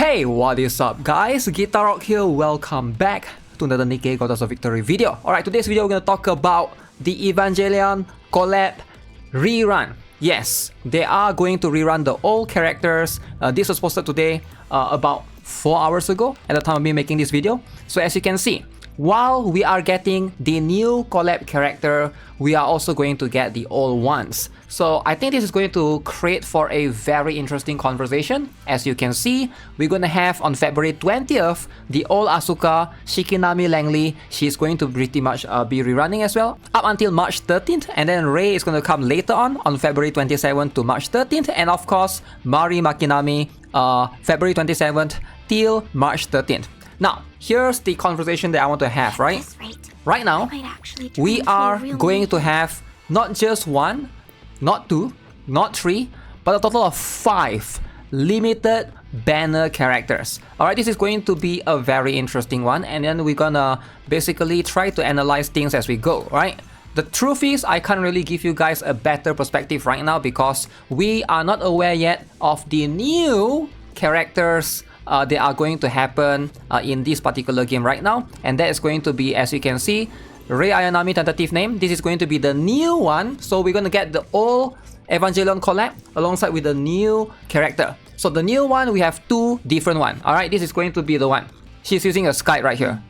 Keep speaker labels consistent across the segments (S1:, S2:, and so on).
S1: Hey, what is up guys? GuitarRock here, welcome back to another Nikke Goddess of Victory video. Alright, today's video we're going to talk about the Evangelion collab rerun. Yes, they are going to rerun the old characters. This was posted today about 4 hours ago at the time of me making this video. So as you can see, while we are getting the new collab character, we are also going to get the old ones. So I think this is going to create for a very interesting conversation. As you can see, we're going to have on February 20th, the old Asuka, Shikinami Langley. She's going to pretty much be rerunning as well, up until March 13th. And then Rei is going to come later on February 27th to March 13th. And of course, Mari Makinami, February 27th till March 13th. Now, here's the conversation that I want to have, right? Right now, we are going to have not just one, not two, not three, but a total of 5 limited banner characters. Alright, this is going to be a very interesting one, and then we're gonna basically try to analyze things as we go, right? The truth is, I can't really give you guys a better perspective right now because we are not aware yet of the new characters that are going to happen in this particular game right now, and that is going to be, as you can see, Rei Ayanami tentative name. This is going to be the new one, so we're going to get the old Evangelion collab alongside with the new character. So the new one, we have 2 different ones. Alright, this is going to be the one. She's using a Skype right here.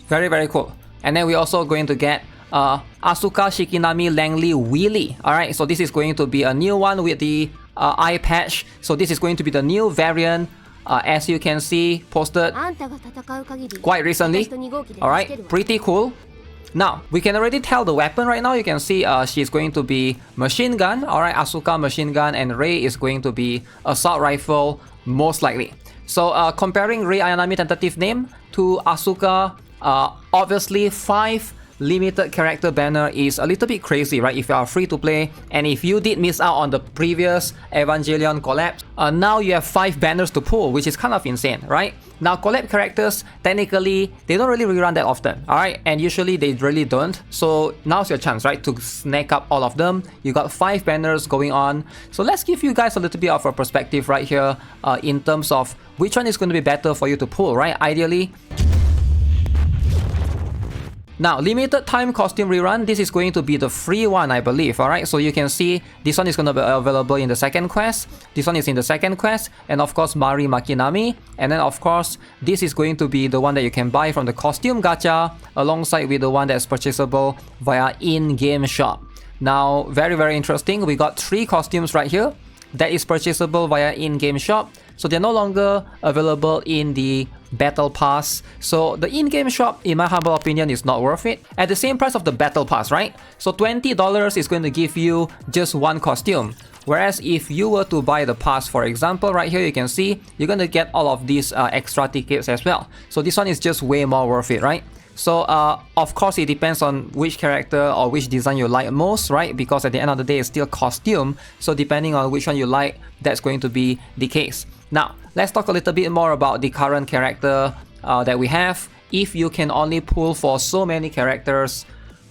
S1: Very cool. And then we're also going to get Asuka Shikinami Langley Wheelie. Alright, so this is going to be a new one with the eye patch. So this is going to be the new variant, as you can see, posted quite recently. Alright, pretty cool. Now, we can already tell the weapon right now. You can see she's going to be machine gun. Alright, Asuka machine gun, and Rei is going to be assault rifle, most likely. So comparing Rei Ayanami tentative name to Asuka, obviously 5 limited character banner is a little bit crazy, right? If you are free to play, and if you did miss out on the previous Evangelion collab, now you have 5 banners to pull, which is kind of insane, right? Now collab characters, technically, they don't really rerun that often, alright? And usually they really don't. So now's your chance, right? To snag up all of them. You got 5 banners going on. So let's give you guys a little bit of a perspective right here in terms of which one is going to be better for you to pull, right? Ideally. Now, limited time costume rerun, this is going to be the free one, I believe, alright? So you can see this one is going to be available in the second quest, this one is in the second quest, and of course Mari Makinami, and then of course this is going to be the one that you can buy from the costume gacha, alongside with the one that's purchasable via in-game shop. Now, very interesting, we got 3 costumes right here that is purchasable via in-game shop. So they're no longer available in the Battle Pass. So the in-game shop, in my humble opinion, is not worth it. At the same price of the Battle Pass, right? So $20 is going to give you just 1 costume. Whereas if you were to buy the pass, for example, right here you can see, you're going to get all of these extra tickets as well. So this one is just way more worth it, right? So of course it depends on which character or which design you like most, right? Because at the end of the day it's still costume. So depending on which one you like, that's going to be the case. Now, let's talk a little bit more about the current character that we have. If you can only pull for so many characters,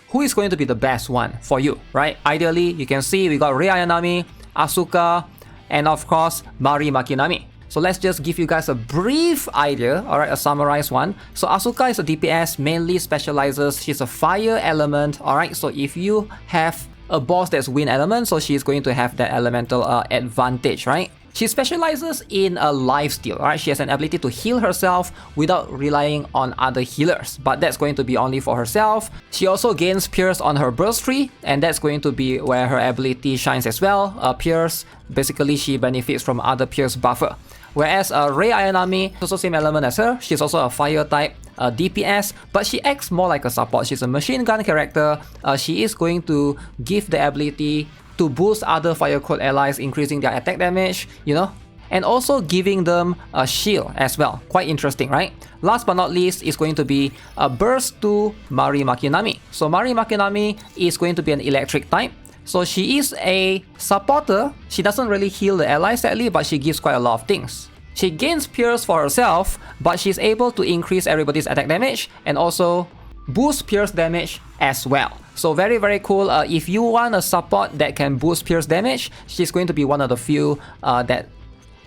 S1: who is going to be the best one for you, right? Ideally, you can see we got Rei Ayanami, Asuka, and of course, Mari Makinami. So let's just give you guys a brief idea, alright, a summarized one. So Asuka is a DPS, mainly specializes, she's a fire element, alright? So if you have a boss that's wind element, so she's going to have that elemental advantage, right? She specializes in a lifesteal, alright? She has an ability to heal herself without relying on other healers, but that's going to be only for herself. She also gains Pierce on her burst tree, and that's going to be where her ability shines as well. Pierce, basically she benefits from other Pierce buffer. Whereas Rei Ayanami, also same element as her, she's also a fire type DPS, but she acts more like a support. She's a machine gun character. She is going to give the ability to boost other fire code allies, increasing their attack damage, you know, and also giving them a shield as well. Quite interesting, right? Last but not least is going to be a burst to Mari Makinami. So Mari Makinami is going to be an electric type. So she is a supporter. She doesn't really heal the allies sadly, but she gives quite a lot of things. She gains Pierce for herself, but she's able to increase everybody's attack damage and also boost Pierce damage as well. So very cool. If you want a support that can boost Pierce damage, she's going to be one of the few that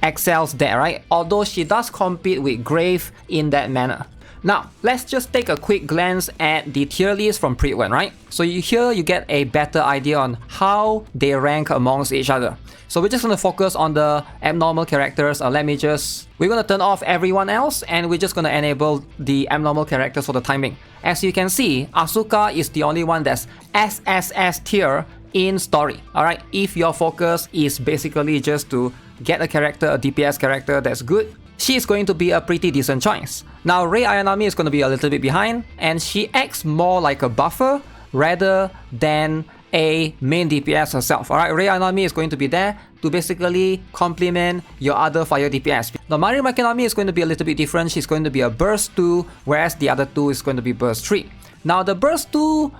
S1: excels there, right? Although she does compete with Grave in that manner. Now, let's just take a quick glance at the tier list from Pre-Win, right? So here you get a better idea on how they rank amongst each other. So we're just going to focus on the abnormal characters. We're going to turn off everyone else and we're just going to enable the abnormal characters for the time being. As you can see, Asuka is the only one that's SSS tier in story, alright? If your focus is basically just to get a character, a DPS character that's good, she is going to be a pretty decent choice. Now, Rei Ayanami is going to be a little bit behind, and she acts more like a buffer rather than a main DPS herself. Alright, Rei Ayanami is going to be there to basically complement your other fire DPS. Now, Mari Makinami is going to be a little bit different. She's going to be a burst 2, whereas the other two is going to be burst 3. Now, the burst 2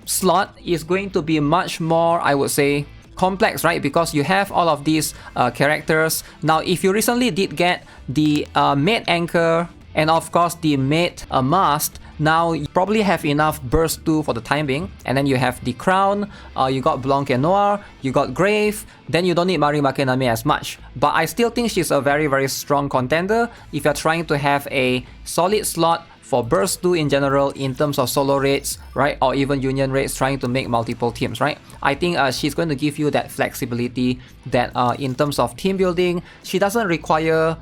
S1: slot is going to be much more, I would say, complex, right? Because you have all of these characters. Now, if you recently did get the maid anchor and of course the maid mast, now you probably have enough burst 2 for the time being. And then you have the crown, you got Blanc and Noir, you got Grave, then you don't need Mari Makinami as much. But I still think she's a very, very strong contender if you're trying to have a solid slot for burst 2 in general in terms of solo raids, right? Or even union raids trying to make multiple teams, right? I think she's going to give you that flexibility that in terms of team building, she doesn't require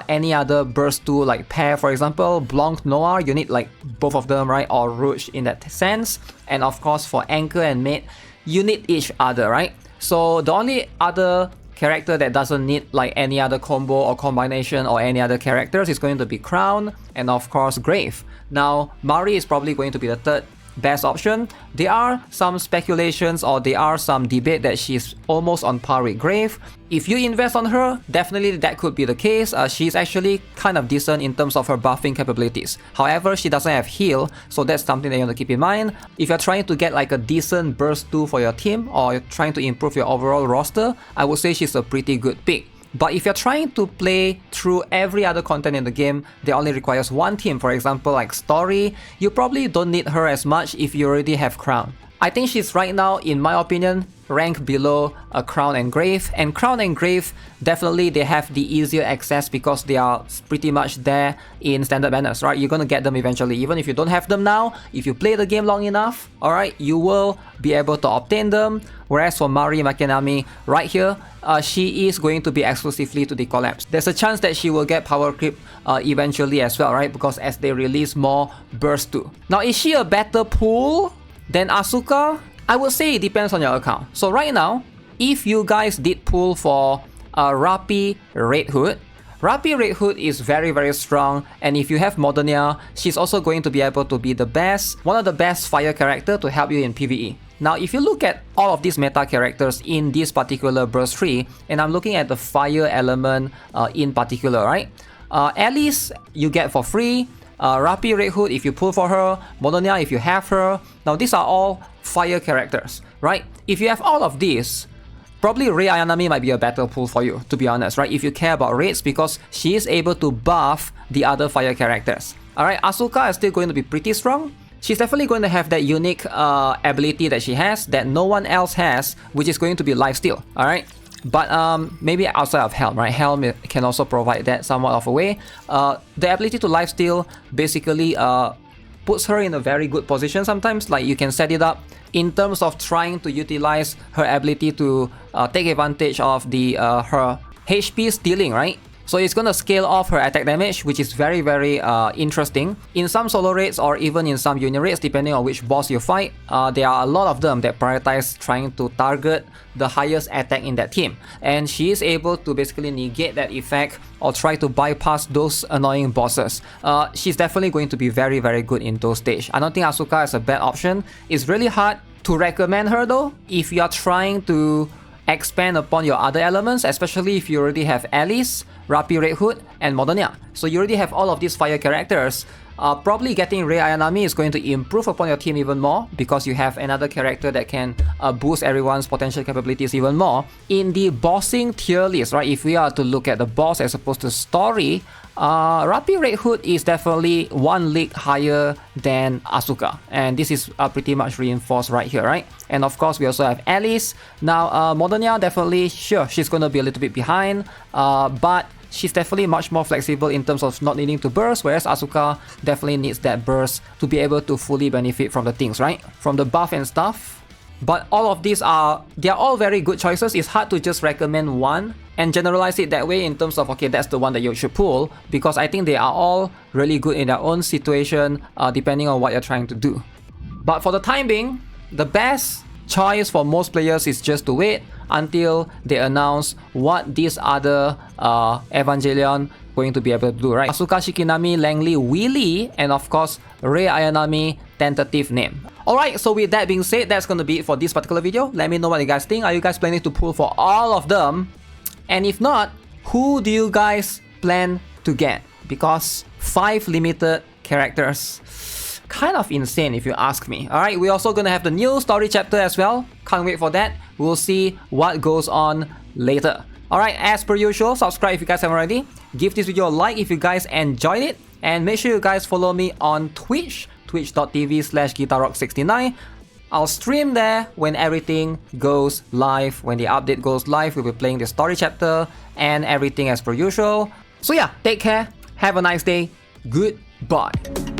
S1: any other burst 2 like pair. For example, Blanc Noir, you need like both of them, right? Or Rouge in that sense. And of course for Anchor and Mate, you need each other, right? So the only other character that doesn't need like any other combo or combination or any other characters is going to be Crown and of course Grave. Now, Mari is probably going to be the third best option. There are some speculations or there are some debate that she's almost on par with Grave. If you invest on her, definitely that could be the case. She's actually kind of decent in terms of her buffing capabilities. However, she doesn't have heal, so that's something that you want to keep in mind. If you're trying to get like a decent burst 2 for your team or you're trying to improve your overall roster, I would say she's a pretty good pick. But if you're trying to play through every other content in the game that only requires one team, for example like story, you probably don't need her as much if you already have Crown. I think she's right now, in my opinion, ranked below Crown and Grave. And Crown and Grave, definitely they have the easier access because they are pretty much there in standard banners, right? You're gonna get them eventually. Even if you don't have them now, if you play the game long enough, alright, you will be able to obtain them. Whereas for Mari Makinami, right here, she is going to be exclusively to the collabs. There's a chance that she will get power creep eventually as well, right? Because as they release more burst 2. Now, is she a better pool than Asuka? I would say it depends on your account. So right now, if you guys did pull for Rapi Red Hood, Rapi Red Hood is very, very strong, and if you have Modernia, she's also going to be able to be the best, one of the best fire character to help you in PvE. Now, if you look at all of these meta characters in this particular burst 3, and I'm looking at the fire element in particular, right? Alice, you get for free. Rapi Red Hood if you pull for her, Modernia if you have her. Now these are all fire characters, right? If you have all of these, probably Rei Ayanami might be a better pull for you, to be honest, right? If you care about raids, because she is able to buff the other fire characters. Alright, Asuka is still going to be pretty strong. She's definitely going to have that unique ability that she has that no one else has, which is going to be lifesteal, alright? But maybe outside of Helm, right? Helm can also provide that somewhat of a way. The ability to lifesteal basically puts her in a very good position sometimes. Like you can set it up in terms of trying to utilize her ability to take advantage of the her HP stealing, right? So it's going to scale off her attack damage, which is very, very interesting. In some solo raids or even in some union raids, depending on which boss you fight, there are a lot of them that prioritize trying to target the highest attack in that team. And she is able to basically negate that effect or try to bypass those annoying bosses. She's definitely going to be very, very good in those stages. I don't think Asuka is a bad option. It's really hard to recommend her though if you are trying to expand upon your other elements, especially if you already have Alice, Rapi Red Hood, and Modernia. So you already have all of these fire characters. Probably getting Rei Ayanami is going to improve upon your team even more because you have another character that can boost everyone's potential capabilities even more. In the bossing tier list, right, if we are to look at the boss as opposed to story, Rapi Red Hood is definitely one league higher than Asuka, and this is pretty much reinforced right here, right? And of course we also have Alice. Now Modernia, definitely, sure, she's going to be a little bit behind, but she's definitely much more flexible in terms of not needing to burst, whereas Asuka definitely needs that burst to be able to fully benefit from the things, right? From the buff and stuff. But all of these they're all very good choices. It's hard to just recommend one and generalize it that way in terms of, okay, that's the one that you should pull, because I think they are all really good in their own situation, depending on what you're trying to do. But for the time being, the best choice for most players is just to wait until they announce what these other Evangelion going to be able to do, right? Asuka, Shikinami, Langley, Willy, and of course Rei Ayanami, tentative name. Alright, so with that being said, that's gonna be it for this particular video. Let me know what you guys think. Are you guys planning to pull for all of them? And if not, who do you guys plan to get? Because 5 limited characters, kind of insane if you ask me. Alright, we're also gonna have the new story chapter as well. Can't wait for that. We'll see what goes on later. Alright, as per usual, subscribe if you guys haven't already. Give this video a like if you guys enjoyed it. And make sure you guys follow me on Twitch, twitch.tv/GuitarRock69. I'll stream there when everything goes live. When the update goes live, we'll be playing the story chapter and everything as per usual. So yeah, take care, have a nice day, goodbye.